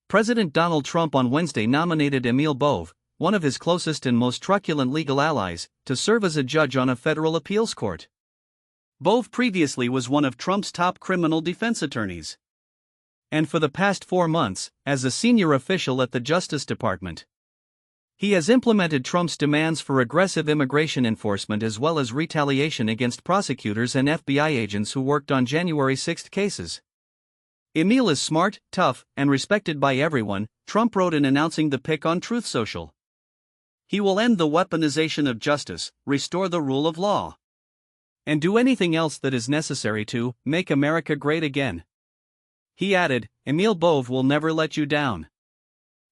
President Donald Trump on Wednesday nominated Emil Bove, one of his closest and most truculent legal allies, to serve as a judge on a federal appeals court. Bove previously was one of Trump's top criminal defense attorneys, and for the past 4 months, as a senior official at the Justice Department. He has implemented Trump's demands for aggressive immigration enforcement as well as retaliation against prosecutors and FBI agents who worked on January 6 cases. Emil is smart, tough, and respected by everyone, Trump wrote in announcing the pick on Truth Social. He will end the weaponization of justice, restore the rule of law, and do anything else that is necessary to make America great again. He added, Emil Bove will never let you down.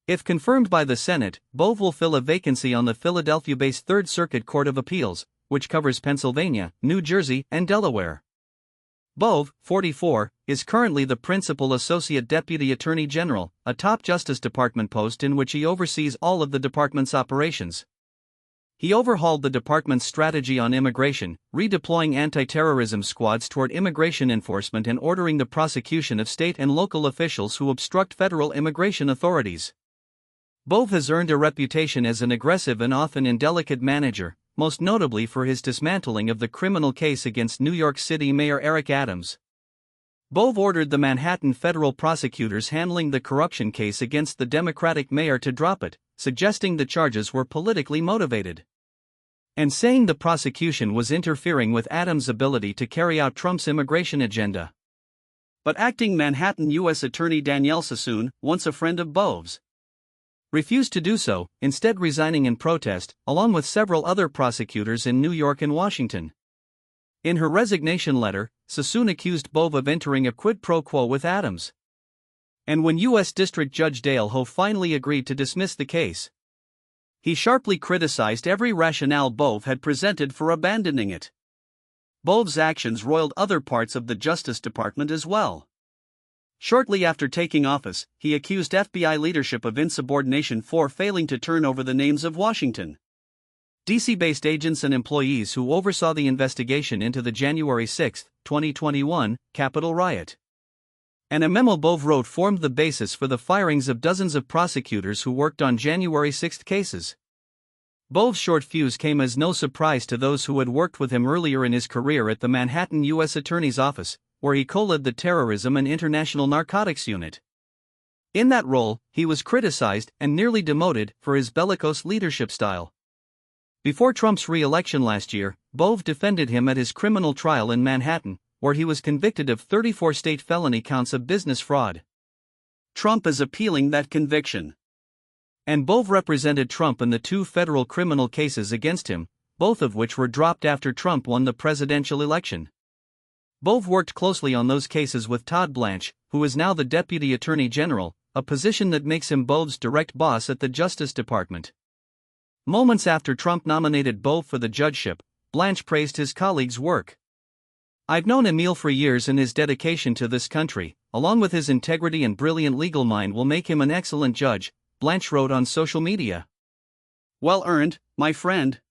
If confirmed by the Senate, Bove will fill a vacancy on the Philadelphia-based Third Circuit Court of Appeals, which covers Pennsylvania, New Jersey, and Delaware. Bove, 44, is currently the Principal Associate Deputy Attorney General, a top Justice Department post in which he oversees all of the department's operations. He overhauled the department's strategy on immigration, redeploying anti-terrorism squads toward immigration enforcement and ordering the prosecution of state and local officials who obstruct federal immigration authorities. Bove has earned a reputation as an aggressive and often indelicate manager, most notably for his dismantling of the criminal case against New York City Mayor Eric Adams. Bove ordered the Manhattan federal prosecutors handling the corruption case against the Democratic mayor to drop it, suggesting the charges were politically motivated, and saying the prosecution was interfering with Adams' ability to carry out Trump's immigration agenda. But acting Manhattan U.S. Attorney Danielle Sassoon, once a friend of Bove's, refused to do so, instead resigning in protest, along with several other prosecutors in New York and Washington. In her resignation letter, Sassoon accused Bove of entering a quid pro quo with Adams. And when U.S. District Judge Dale Ho finally agreed to dismiss the case, he sharply criticized every rationale Bove had presented for abandoning it. Bove's actions roiled other parts of the Justice Department as well. Shortly after taking office, he accused FBI leadership of insubordination for failing to turn over the names of Washington, D.C.-based agents and employees who oversaw the investigation into the January 6, 2021, Capitol riot. And a memo Bove wrote formed the basis for the firings of dozens of prosecutors who worked on January 6 cases. Bove's short fuse came as no surprise to those who had worked with him earlier in his career at the Manhattan U.S. Attorney's Office, where he co-led the Terrorism and International Narcotics Unit. In that role, he was criticized and nearly demoted for his bellicose leadership style. Before Trump's re-election last year, Bove defended him at his criminal trial in Manhattan, where he was convicted of 34 state felony counts of business fraud. Trump is appealing that conviction, and Bove represented Trump in the 2 federal criminal cases against him, both of which were dropped after Trump won the presidential election. Bove worked closely on those cases with Todd Blanche, who is now the Deputy Attorney General, a position that makes him Bove's direct boss at the Justice Department. Moments after Trump nominated Bove for the judgeship, Blanche praised his colleague's work. I've known Emil for years, and his dedication to this country, along with his integrity and brilliant legal mind, will make him an excellent judge, Blanche wrote on social media. Well earned, my friend.